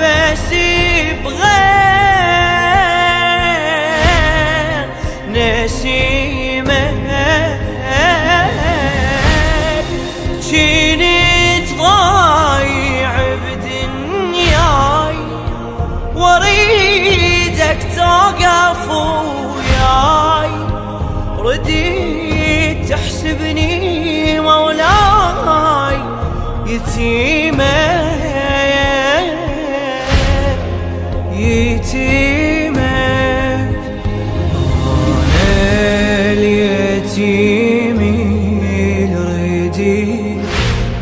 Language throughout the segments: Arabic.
نفسي بغير نسيمك جيني ضايع بدنياي واريدك توقف وياي رديت تحسبني مولاي يتيمة أنا اليتيم الرديد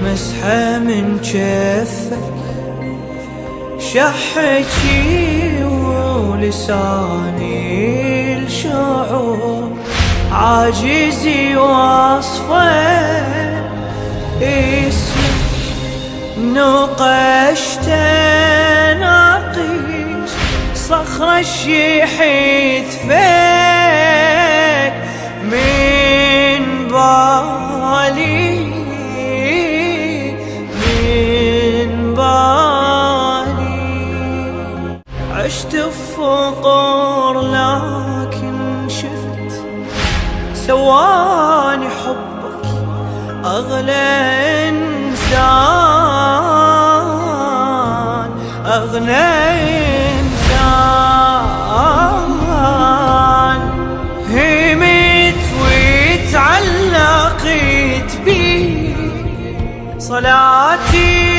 مسحة من جفك شحكي ولساني الشعور عاجز وصفه اسمك نقشت ناقيس صخرة الشيحيث فيك من بالي عشت بفقر لكن شفت سواني حبك أغلى إنسان أغنى إنسان همت وتعلقت بي صلاة